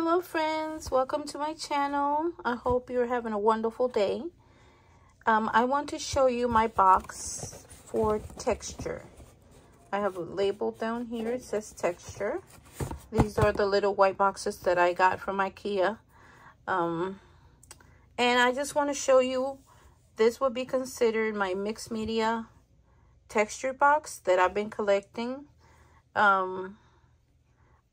Hello friends, welcome to my channel. I hope you're having a wonderful day. I want to show you my box for texture. I have a label down here, it says texture. These are the little white boxes that I got from IKEA. And I just want to show you, this would be considered my mixed media texture box that I've been collecting.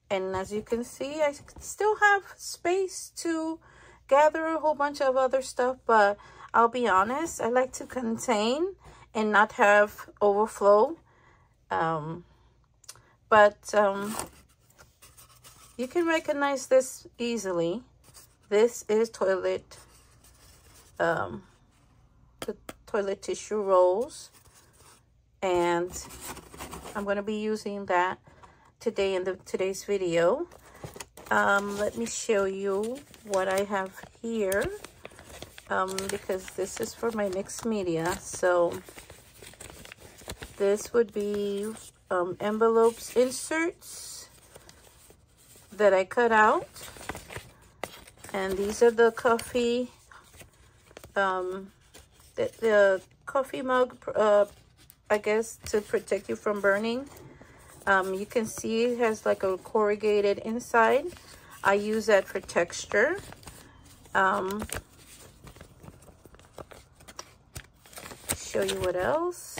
And as you can see, I still have space to gather a whole bunch of other stuff, but I'll be honest, I like to contain and not have overflow. You can recognize this easily. This is the toilet tissue rolls, and I'm going to be using that today in today's video. Let me show you what I have here, because this is for my mixed media. So this would be envelopes, inserts that I cut out, and these are the coffee the coffee mug, I guess, to protect you from burning. You can see it has like a corrugated inside. I use that for texture. Show you what else.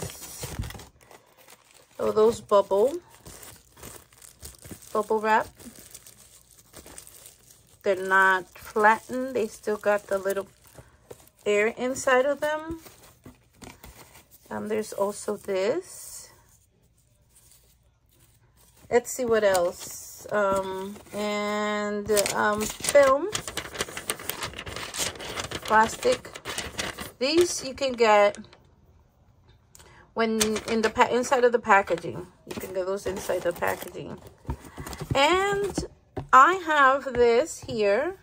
Oh, those bubble wrap. They're not flattened. They still got the little air inside of them. There's also this. Let's see what else. Film, plastic. These you can get when in the inside of the packaging. You can get those inside the packaging. And I have this here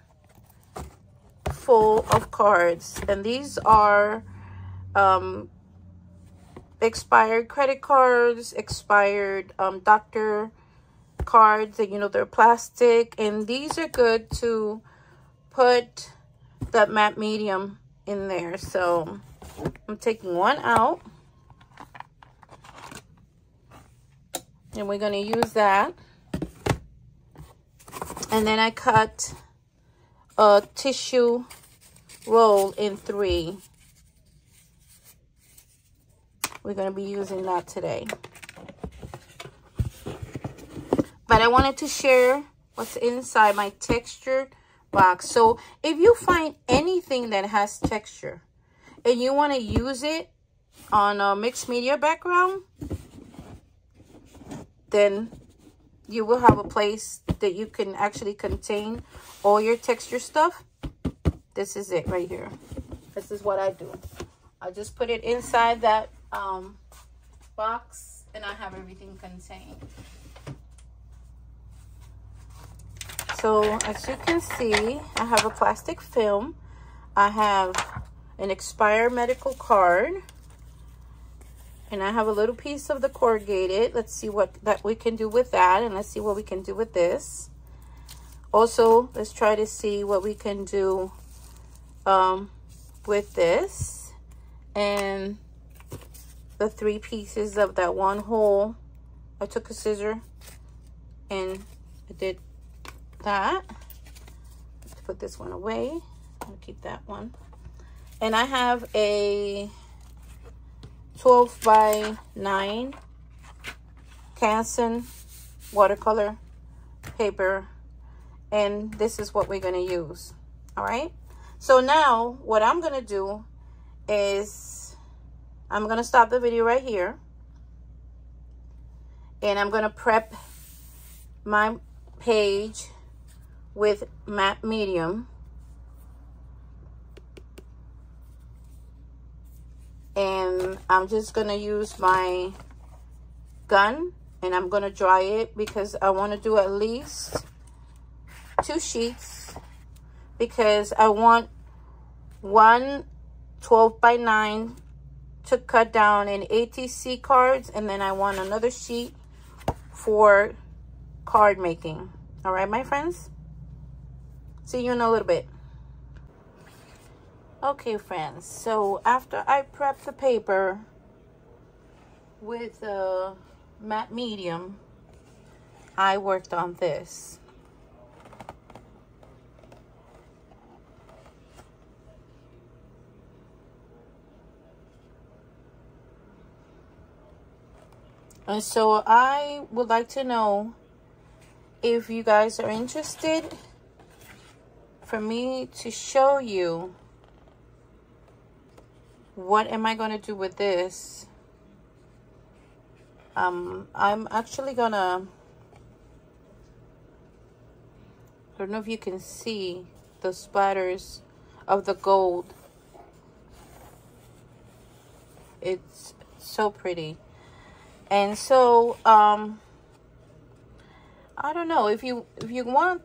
full of cards, and these are expired credit cards, expired doctor cards, and you know, they're plastic, and these are good to put that matte medium in there. So I'm taking one out, and we're going to use that. And then I cut a tissue roll in 3. We're going to be using that today. But I wanted to share what's inside my textured box. So if you find anything that has texture and you want to use it on a mixed media background, then you will have a place that you can actually contain all your texture stuff. This is it right here. This is what I do. I just put it inside that box, and I have everything contained. So as you can see, I have a plastic film. I have an expired medical card, and I have a little piece of the corrugated. Let's see what that we can do with that, and let's see what we can do with this. Also, let's try to see what we can do with this, and the 3 pieces of that one hole. I took a scissor and I did that. Let's put this one away. I'll keep that one. And I have a 12 by 9 Canson watercolor paper, and this is what we're going to use. All right, so now what I'm going to do is I'm going to stop the video right here, and I'm going to prep my page with matte medium. And I'm just going to use my gun, and I'm going to dry it because I want to do at least 2 sheets, because I want one 12 by 9 to cut down in ATC cards, and then I want another sheet for card making. All right, my friends? See you in a little bit. Okay, friends, so after I prepped the paper with matte medium, I worked on this. And so I would like to know if you guys are interested for me to show you what am I going to do with this. I'm actually gonna, I don't know if you can see the splatters of the gold. It's so pretty. And so I don't know, if you want,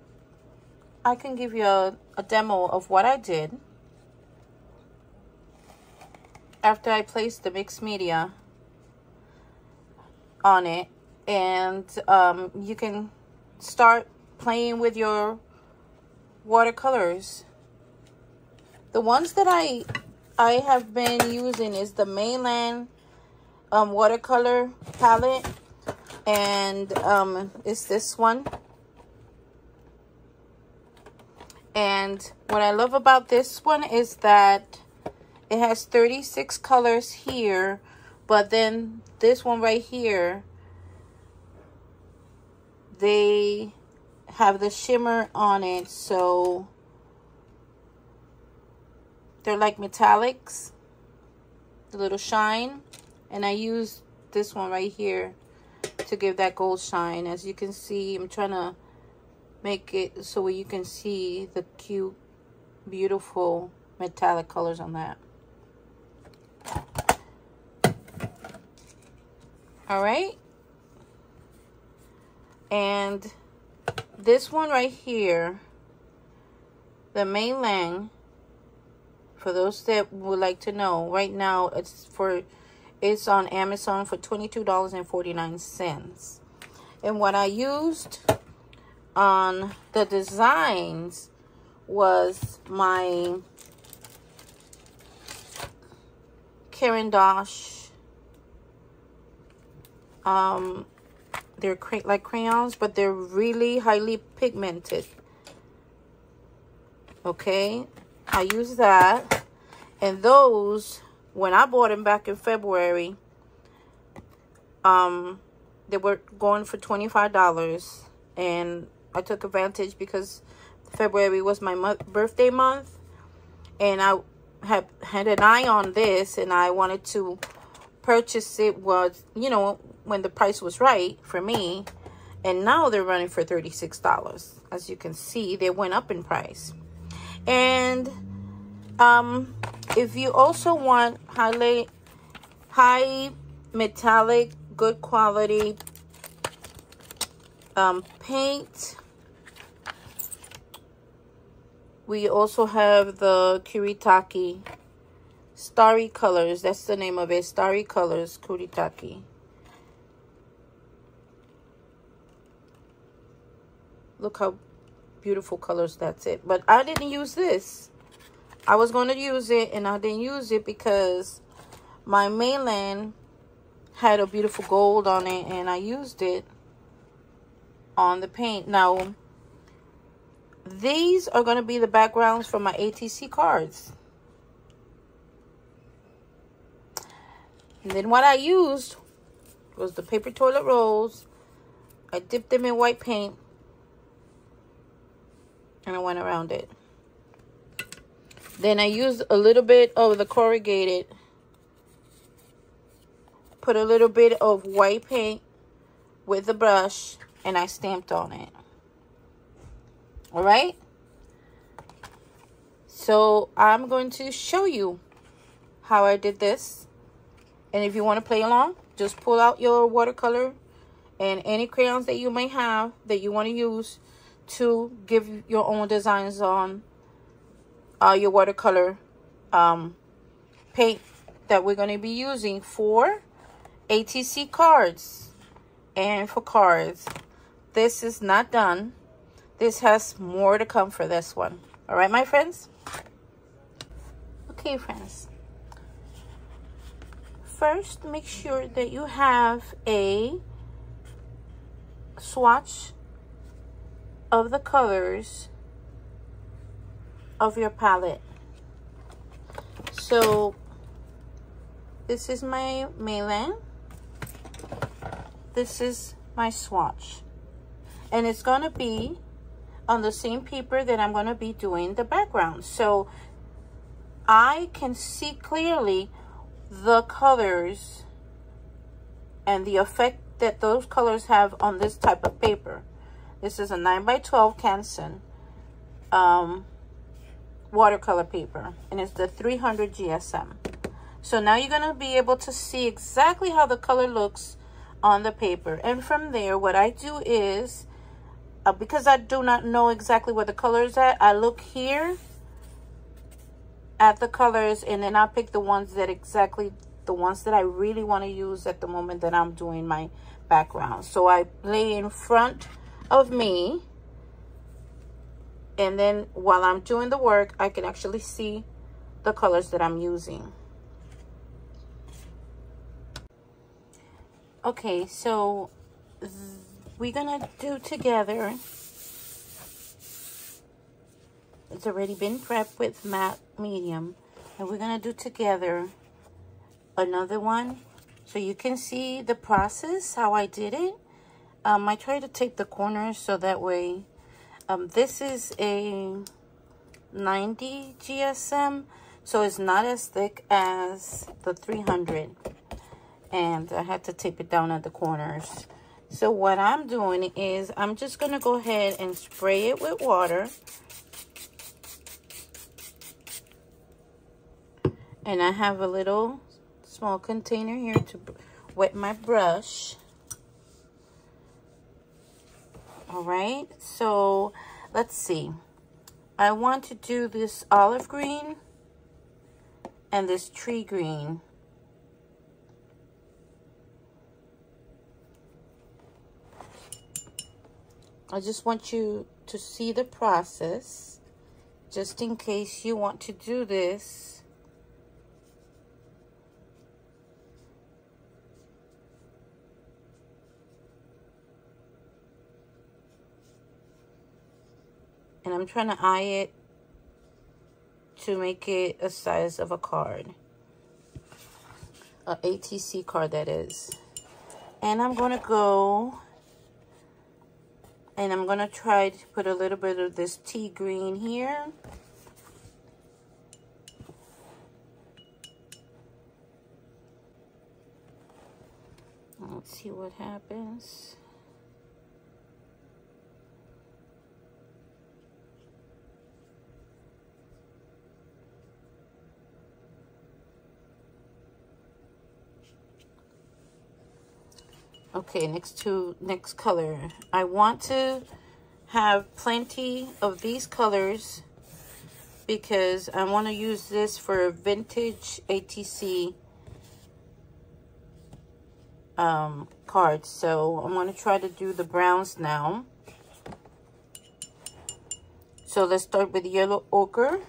I can give you a demo of what I did after I placed the mixed media on it. And you can start playing with your watercolors. The ones that I have been using is the Mainland watercolor palette, and it's this one. And what I love about this one is that it has 36 colors here, but then this one right here, they have the shimmer on it, so they're like metallics, the little shine. And I use this one right here to give that gold shine. As you can see, I'm trying to make it so you can see the cute, beautiful metallic colors on that. All right. And this one right here, the Mainland, for those that would like to know, right now it's on Amazon for $22.49. And what I used on the designs was my Caran d'Ache. They're like crayons, but they're really highly pigmented. Okay, I use that. And those, when I bought them back in February, they were going for $25, and I took advantage because February was my birthday month, and I had an eye on this, and I wanted to purchase it, was, you know, when the price was right for me. And now they're running for $36. As you can see, they went up in price. And if you also want high metallic, good quality paint, we also have the Kuretake Starry Colors. That's the name of it, Starry Colors Kuretake. Look how beautiful colors that's it. But I didn't use this. I was going to use it, and I didn't use it because my Mainland had a beautiful gold on it, and I used it on the paint. Now, these are going to be the backgrounds for my ATC cards. And then what I used was the paper toilet rolls. I dipped them in white paint, and I went around it. Then I used a little bit of the corrugated, put a little bit of white paint with the brush, and I stamped on it. All right? So I'm going to show you how I did this. And if you want to play along, just pull out your watercolor and any crayons that you may have that you want to use to give your own designs on your watercolor paint that we're going to be using for ATC cards and for cards. This is not done. this has more to come for this one. All right, my friends? Okay, friends. First, make sure that you have a swatch of the colors of your palette. So this is my mainland. This is my swatch. And it's going to be on the same paper that I'm going to be doing the background. So I can see clearly the colors and the effect that those colors have on this type of paper. This is a 9x12 Canson watercolor paper, and it's the 300 GSM. So now you're going to be able to see exactly how the color looks on the paper. And from there, what I do is, because I do not know exactly where the color is at, I look here at the colors, and then I pick the ones that I really want to use at the moment that I'm doing my background. So I lay in front of me, and then while I'm doing the work, I can actually see the colors that I'm using. Okay, so we're gonna do together, it's already been prepped with matte medium, and we're gonna do together another one so you can see the process, how I did it. I try to tape the corners so that way, this is a 90 GSM, so it's not as thick as the 300, and I had to tape it down at the corners. So what I'm doing is I'm just gonna go ahead and spray it with water, and I have a little small container here to wet my brush. All right, so let's see. I want to do this olive green and this tree green. I just want you to see the process, just in case you want to do this. And I'm trying to eye it to make it a size of a card. A ATC card, that is. And I'm going to go and I'm going to try to put a little bit of this tea green here. Let's see what happens. Okay, next color. I want to have plenty of these colors because I want to use this for vintage ATC cards. So I'm going to try to do the browns now. So let's start with yellow ochre.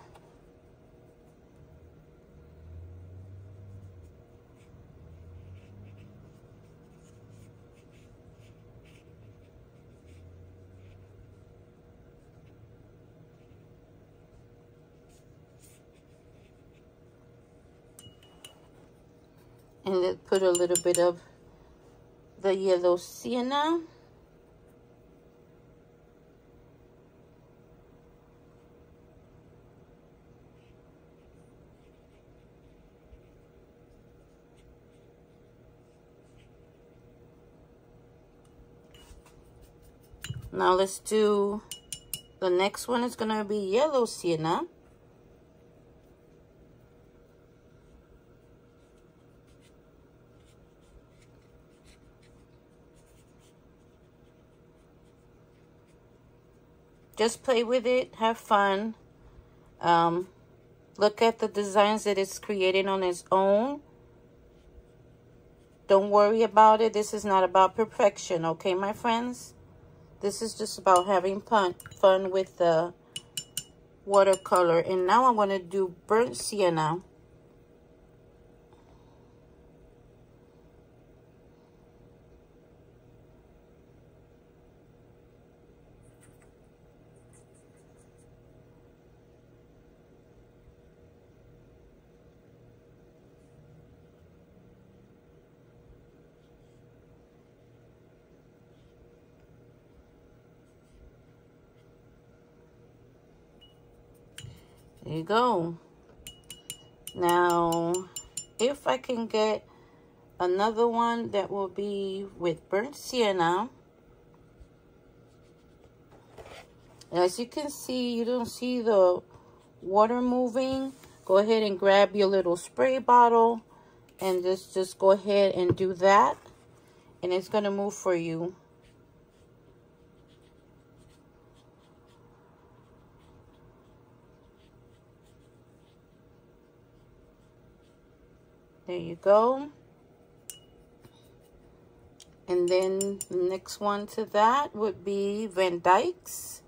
And then put a little bit of the yellow sienna. Now let's do, the next one is going to be yellow sienna. Just play with it, have fun. Look at the designs that it's creating on its own. Don't worry about it. This is not about perfection, okay, my friends? This is just about having fun with the watercolor. And now I'm going to do burnt sienna. There you go. Now, if I can get another one that will be with burnt sienna. As you can see, you don't see the water moving. Go ahead and grab your little spray bottle and just go ahead and do that. And it's going to move for you. There you go. And then the next one to that would be Van Dyke's.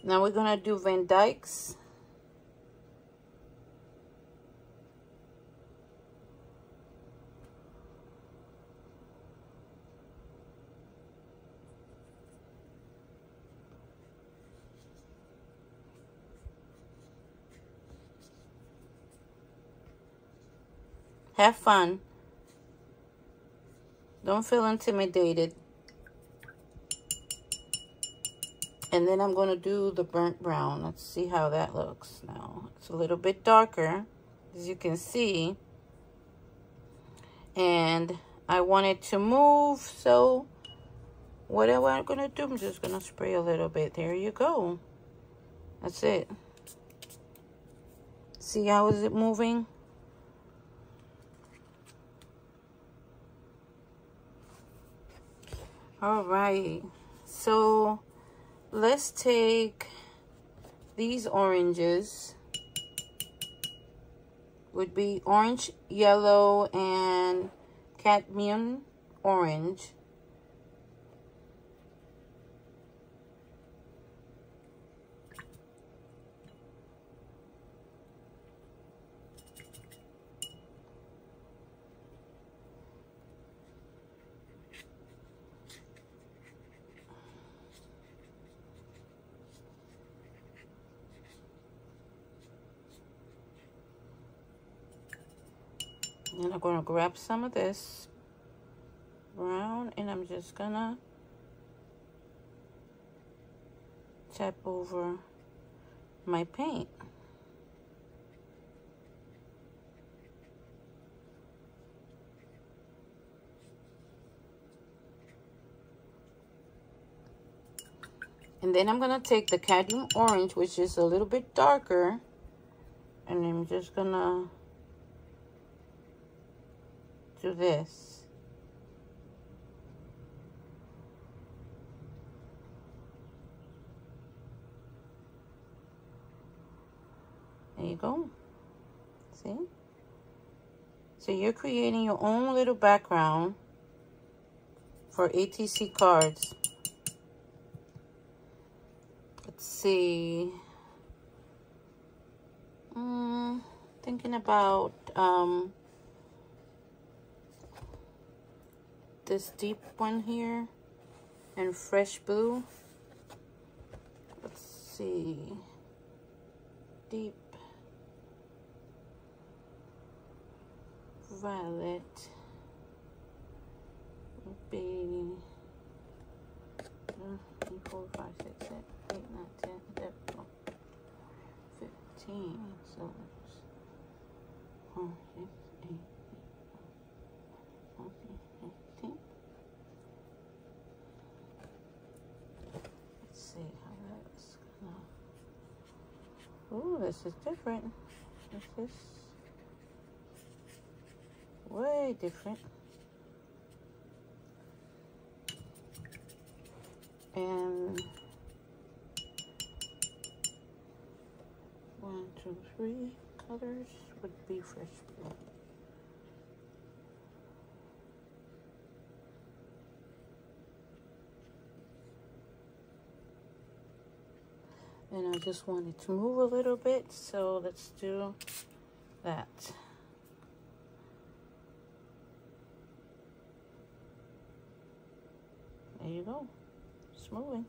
Now we're going to do Van Dyke's. Have fun. Don't feel intimidated. And then I'm going to do the burnt brown. Let's see how that looks now. It's a little bit darker, as you can see. And I want it to move, so what am I going to do? I'm just going to spray a little bit. There you go. That's it. See how is it moving? All right. So let's take these oranges. Would be orange, yellow, and cadmium orange. And I'm going to grab some of this brown and I'm just going to tap over my paint. And then I'm going to take the cadmium orange, which is a little bit darker, and I'm just going to do this. There you go. See? So you're creating your own little background for ATC cards. Let's see. Thinking about this deep one here and fresh blue. Let's see. Deep violet would be 3, 4, 5, 6, 7, 8, 9, 10, 11, 12, 15. So it's 4, 6, 8, 15. Let's see how that's gonna. Ooh, this is different. This is way different. And 1, 2, 3 colors would be fresh blue. And I just wanted to move a little bit, so let's do that. There you go. It's moving.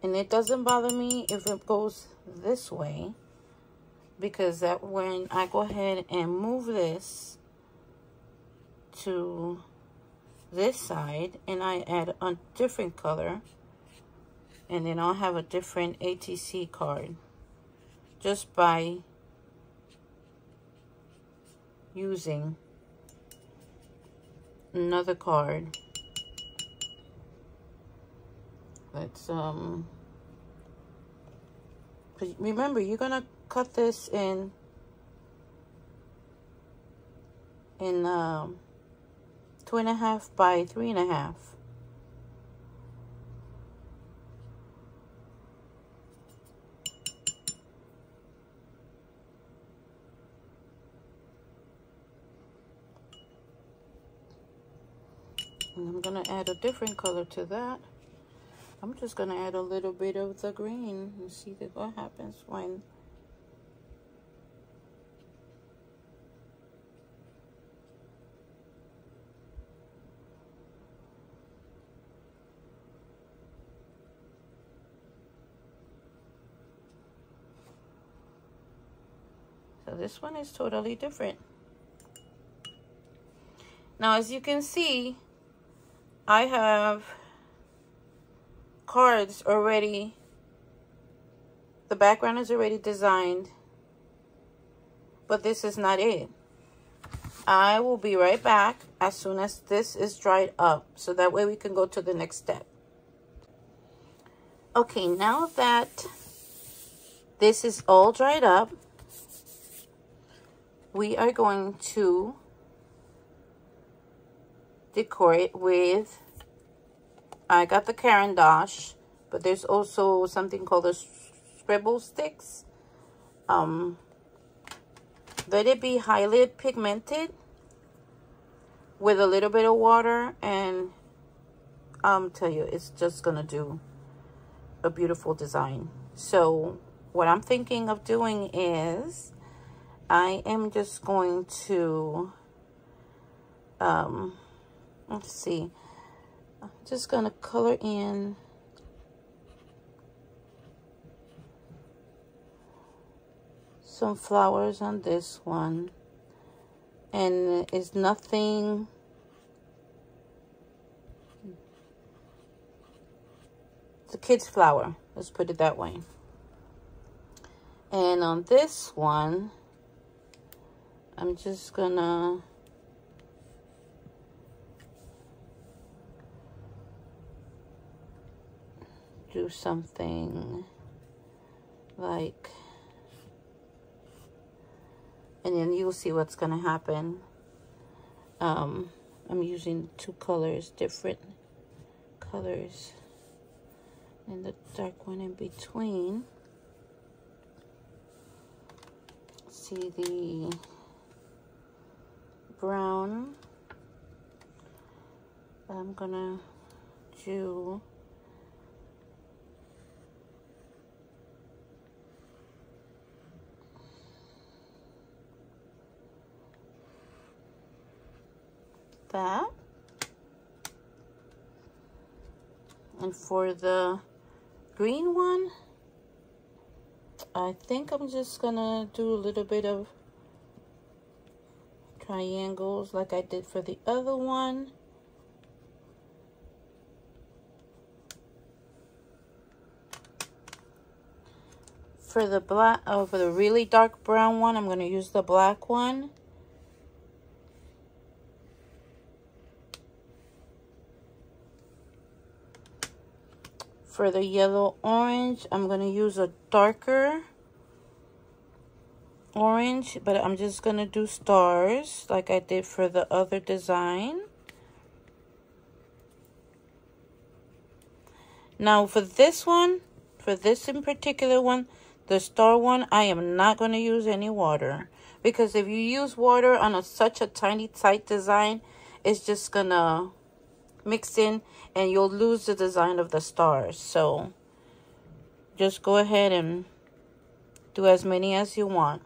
And it doesn't bother me if it goes this way, because that when I go ahead and move this to this side and I add a different color, and then I'll have a different ATC card just by using another card. Let's remember, you're gonna cut this in 2.5 by 3.5. And I'm gonna add a different color to that. I'm just gonna add a little bit of the green and see what happens when so this one is totally different. Now, as you can see, I have cards already. The background is already designed, but this is not it. I will be right back as soon as this is dried up, so that way we can go to the next step. Okay, now that this is all dried up, we are going to decorate with, I got the Caran d'Ache, but there's also something called the scribble sticks. Let it be highly pigmented with a little bit of water, and tell you, it's just gonna do a beautiful design. So what I'm thinking of doing is I am just going to let's see, I'm just gonna color in some flowers on this one, and it's nothing, it's a kid's flower, let's put it that way. And on this one, I'm just gonna do something like, and then you'll see what's gonna happen. I'm using two colors, different colors, and the dark one in between. See the brown. I'm gonna do that. And for the green one, I think I'm just gonna do a little bit of triangles like I did for the other one. For the black, for the really dark brown one, I'm gonna use the black one. For the yellow orange, I'm going to use a darker orange, but I'm just gonna do stars like I did for the other design. Now for this one, for this in particular one, the star one, I am not going to use any water, because if you use water on such a tiny tight design, it's just gonna mix in and you'll lose the design of the stars. So just go ahead and do as many as you want.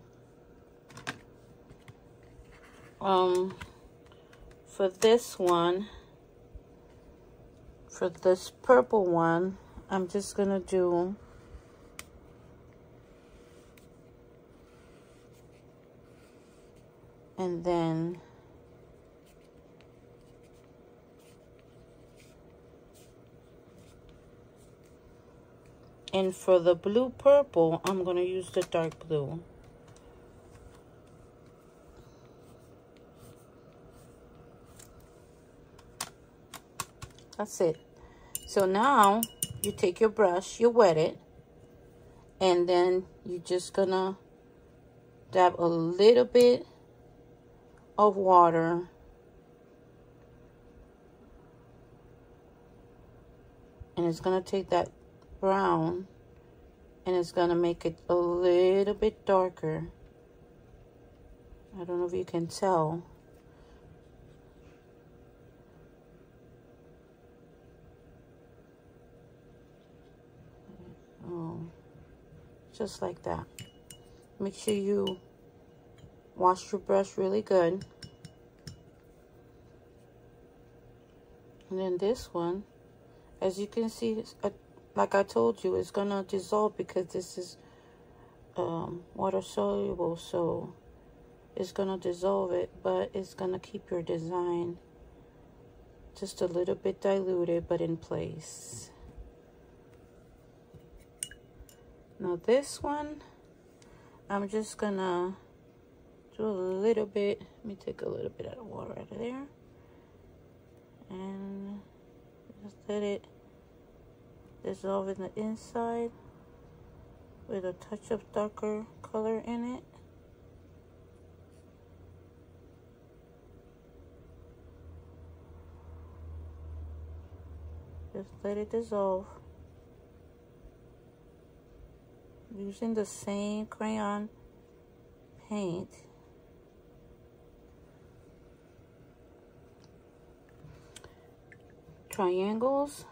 For this one, for this purple one, I'm just gonna do and then and for the blue purple, I'm gonna use the dark blue. That's it. So now you take your brush, you wet it, and then you're just gonna dab a little bit of water and it's gonna take that brown and it's gonna make it a little bit darker. I don't know if you can tell. Oh, just like that. Make sure you wash your brush really good. And then this one, as you can see, like I told you, it's gonna dissolve because this is water soluble, so it's gonna dissolve it, but it's gonna keep your design just a little bit diluted but in place. Now this one, I'm just gonna do a little bit. Let me take a little bit of water out of there and just let it dissolve in the inside with a touch of darker color in it. Just let it dissolve. Using the same crayon paint. Triangles.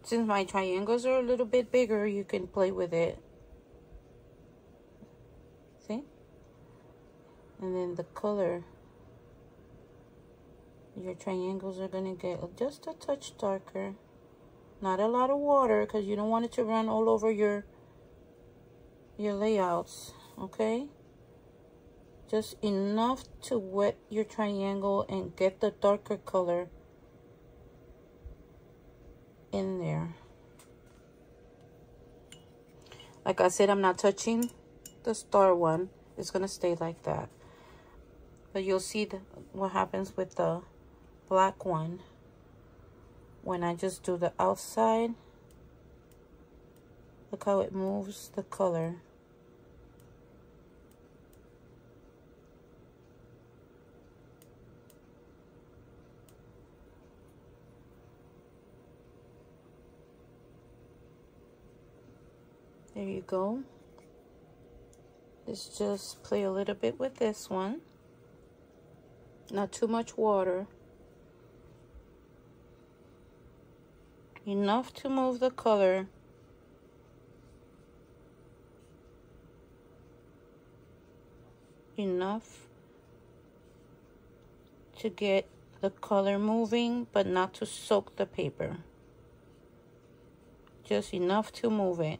Since my triangles are a little bit bigger, you can play with it. See? And then the color, your triangles are gonna get just a touch darker. Not a lot of water, because you don't want it to run all over your layouts, okay? Just enough to wet your triangle and get the darker color in there. Like I said, I'm not touching the star one. It's gonna stay like that. But you'll see what happens with the black one when I just do the outside. Look how it moves the color. There you go. Let's just play a little bit with this one. Not too much water. Enough to move the color. Enough to get the color moving, but not to soak the paper. Just enough to move it.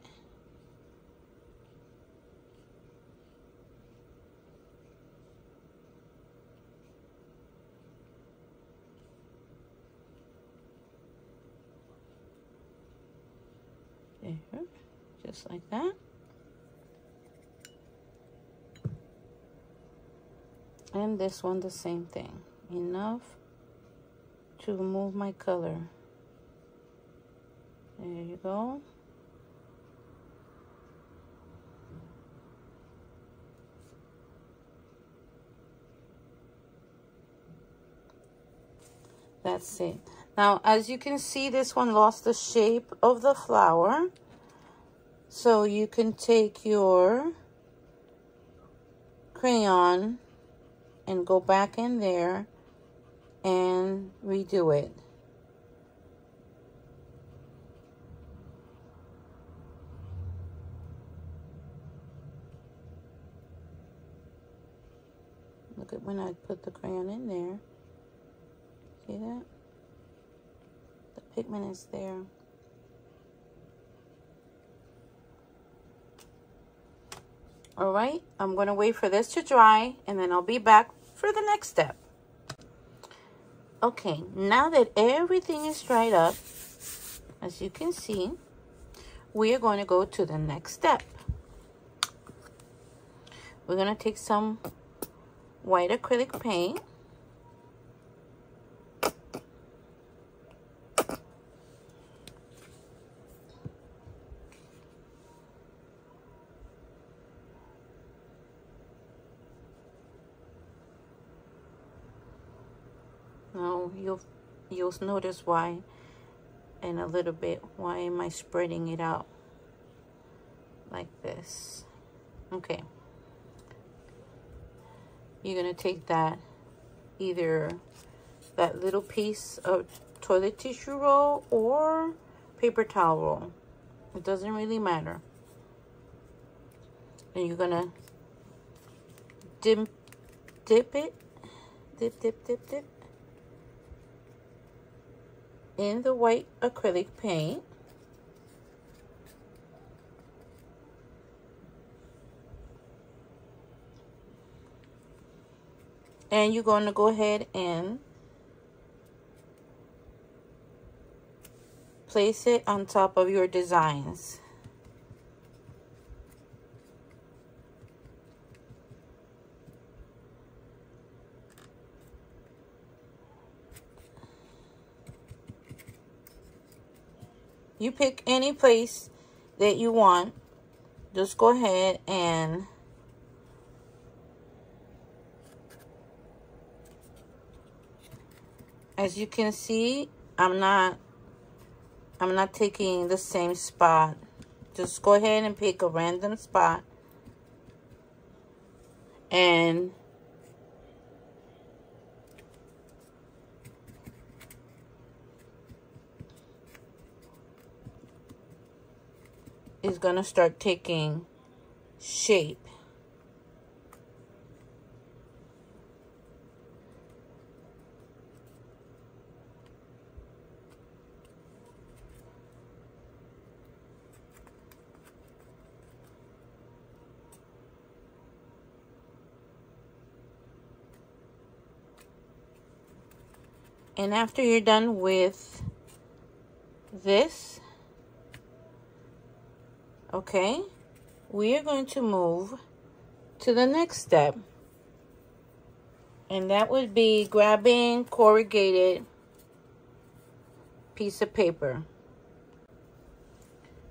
There, just like that. And this one the same thing. Enough to move my color. There you go. That's it. Now, as you can see, this one lost the shape of the flower. So you can take your crayon and go back in there and redo it. Look at when I put the crayon in there. See that? The pigment is there. All right, I'm gonna wait for this to dry and then I'll be back for the next step. Okay, now that everything is dried up, as you can see, we are going to go to the next step. We're gonna take some white acrylic paint. Now you'll notice why in a little bit. Why am I spreading it out like this? Okay. You're gonna take that, either that little piece of toilet tissue roll or paper towel roll. It doesn't really matter. And you're gonna dip it, dip in the white acrylic paint. And you're going to go ahead and place it on top of your designs. You pick any place that you want. Just go ahead and as you can see, I'm not taking the same spot. Just go ahead and pick a random spot and it's gonna start taking shape. And after you're done with this, okay, we are going to move to the next step. And that would be grabbing corrugated piece of paper.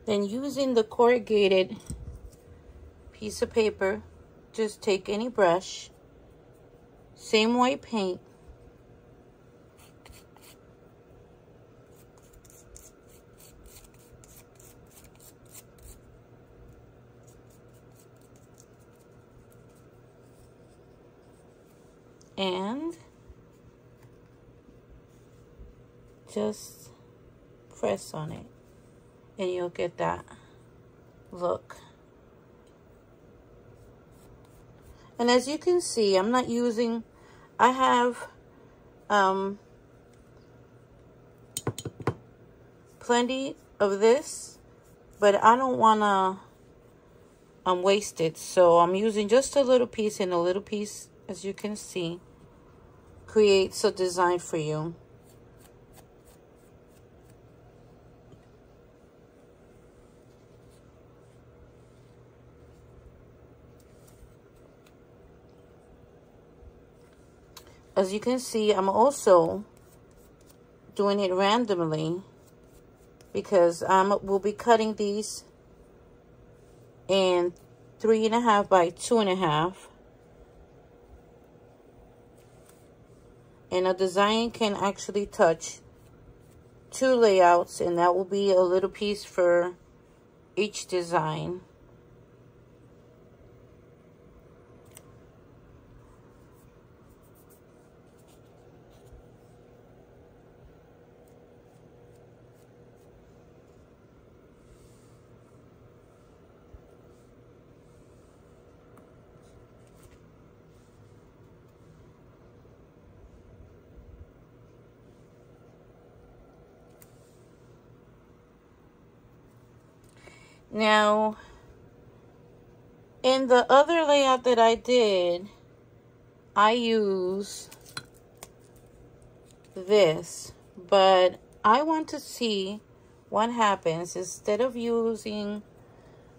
Then using the corrugated piece of paper, just take any brush, same white paint, and just press on it and you'll get that look. And as you can see, I'm not using, I have plenty of this, but I don't want to waste it, so I'm using just a little piece, and a little piece, as you can see, creates a design for you. As you can see, I'm also doing it randomly because we'll be cutting these in 3.5 by 2.5. And a design can actually touch 2 layouts, and that will be a little piece for each design. Now, in the other layout that I did, I use this, but I want to see what happens instead of using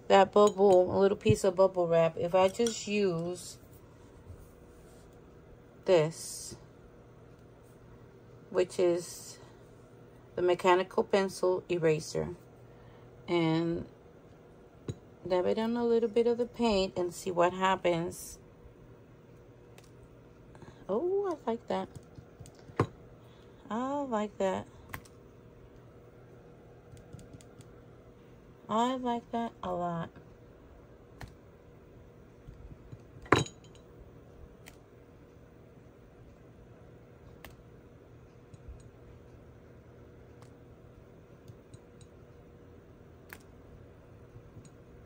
that bubble, a little piece of bubble wrap, if I just use this, which is the mechanical pencil eraser, and dab it on a little bit of the paint and see what happens. Oh, I like that. I like that. I like that a lot.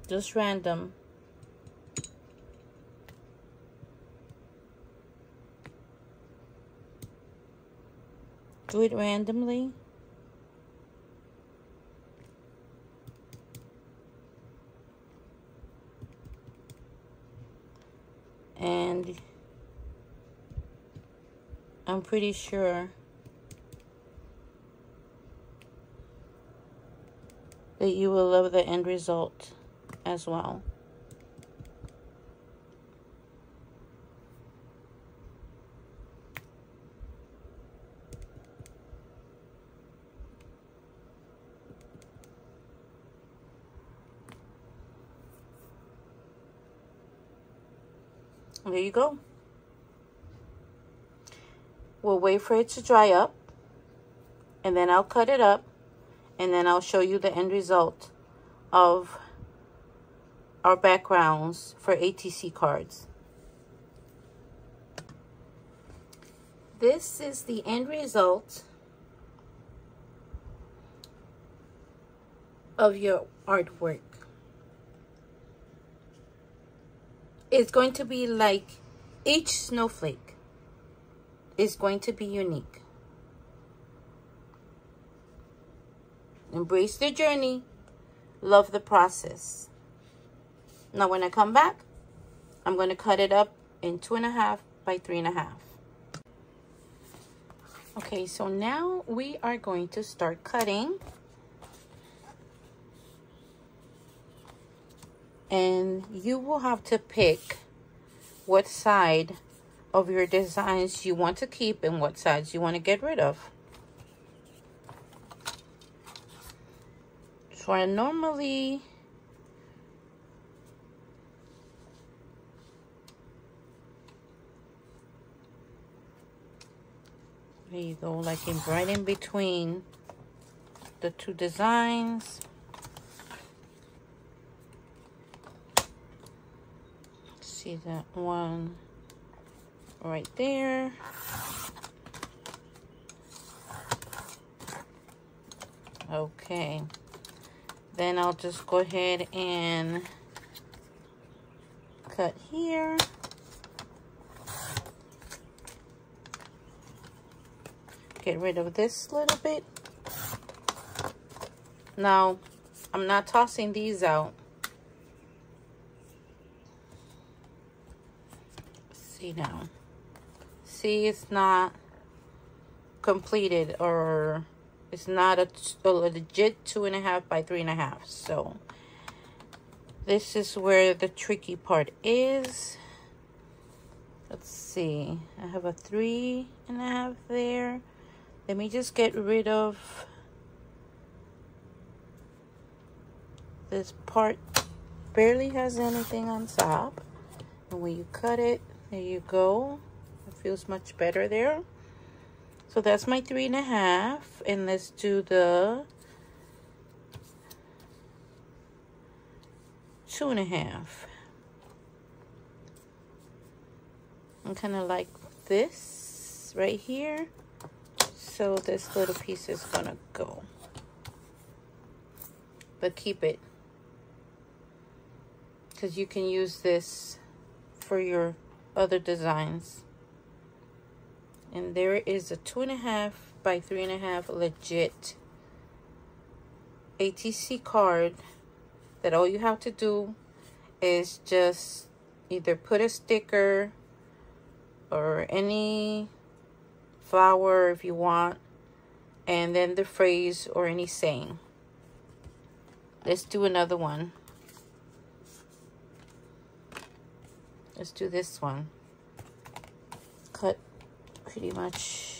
Just random. Do it randomly. And I'm pretty sure that you will love the end result as well. There you go. We'll wait for it to dry up, and then I'll cut it up, and then I'll show you the end result of our backgrounds for ATC cards. This is the end result of your artwork. It's going to be like each snowflake is going to be unique. Embrace the journey. Love the process. Now when I come back, I'm going to cut it up in 2.5 by 3.5. Okay, so now we are going to start cutting. And you will have to pick what side of your designs you want to keep and what sides you want to get rid of. So I normally there you go, like in right in between the two designs. See that one right there. Okay, then I'll just go ahead and cut here. Get rid of this little bit. Now, I'm not tossing these out. See now. See, it's not completed, or it's not a legit 2.5 by 3.5. So this is where the tricky part is. Let's see. I have a 3.5 there. Let me just get rid of this part. Barely has anything on top. And when you cut it, there you go. It feels much better there. So that's my 3.5, and let's do the 2.5. I'm kind of like this right here. So this little piece is gonna go, but keep it, because you can use this for your other designs. And there is a 2.5 by 3.5 legit ATC card that all you have to do is just either put a sticker or any flower if you want, and then the phrase or any saying. Let's do another one. Let's do this one. Cut pretty much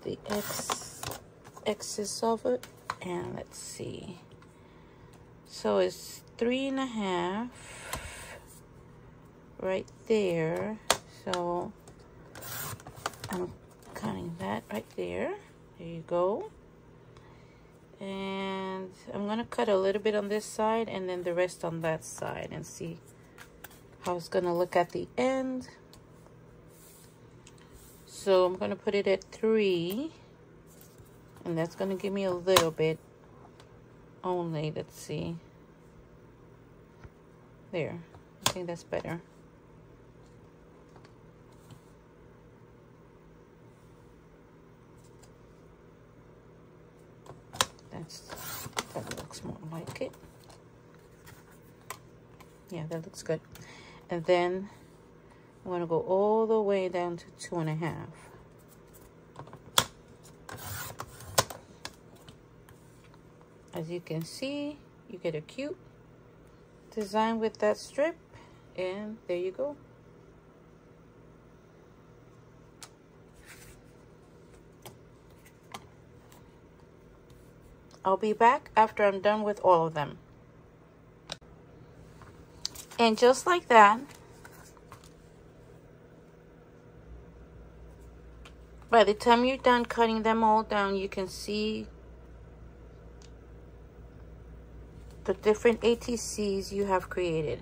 the excess of it, and let's see. So it's 3.5 right there. So I'm cutting that right there. There you go. And I'm gonna cut a little bit on this side and then the rest on that side, and see how it's gonna look at the end. So I'm gonna put it at 3, and that's gonna give me a little bit only. Let's see. There, I think that's better. That looks more like it. Yeah, that looks good. And then I'm gonna go all the way down to 2.5. As you can see, you get a cute design with that strip, and there you go. I'll be back after I'm done with all of them. And just like that, by the time you're done cutting them all down, you can see the different ATCs you have created.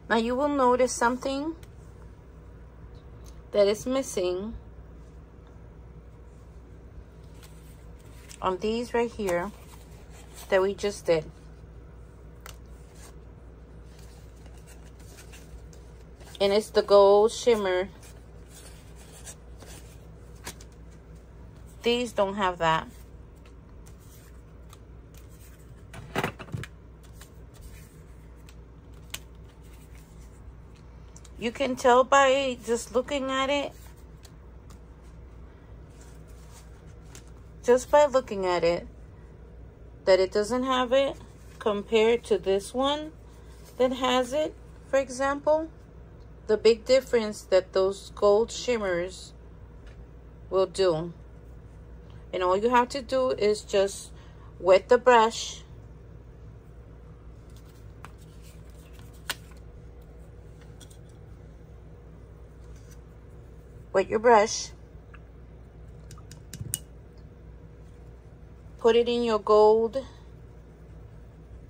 Now you will notice something that is missing on these right here that we just did. And it's the gold shimmer. These don't have that. You can tell by just looking at it. Just by looking at it, that it doesn't have it compared to this one that has it, for example. The big difference that those gold shimmers will do. And all you have to do is just wet the brush. Wet your brush. Put it in your gold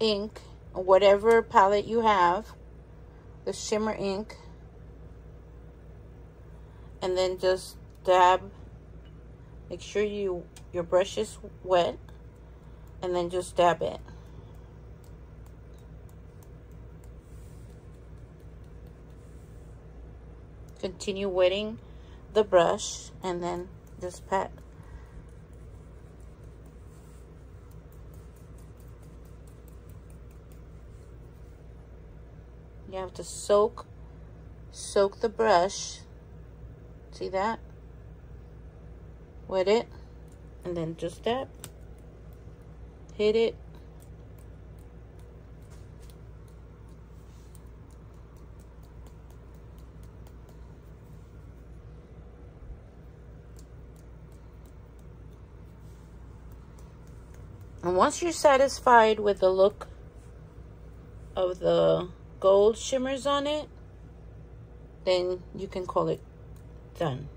ink, or whatever palette you have, the shimmer ink. and then just dab. Make sure your brush is wet, and then just dab it. Continue wetting the brush, and then just pat. You have to soak the brush. See that? Wet it, and then just dab. Hit it. And once you're satisfied with the look of the gold shimmers on it, then you can call it done.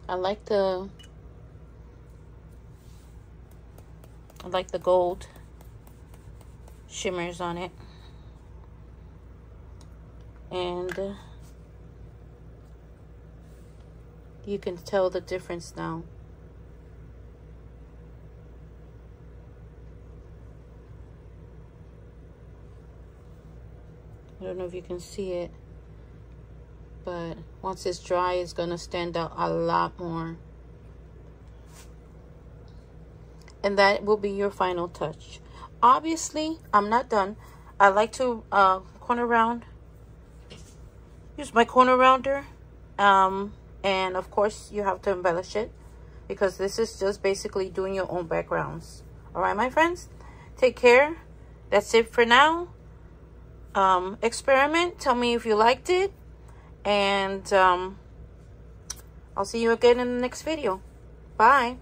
I like the gold shimmers on it, and you can tell the difference now. I don't know if you can see it, but once it's dry, it's gonna stand out a lot more. And that will be your final touch. Obviously, I'm not done. I like to corner round. Use my corner rounder. And of course, you have to embellish it, because this is just basically doing your own backgrounds. All right, my friends, take care. That's it for now. Experiment. Tell me if you liked it. And I'll see you again in the next video. Bye.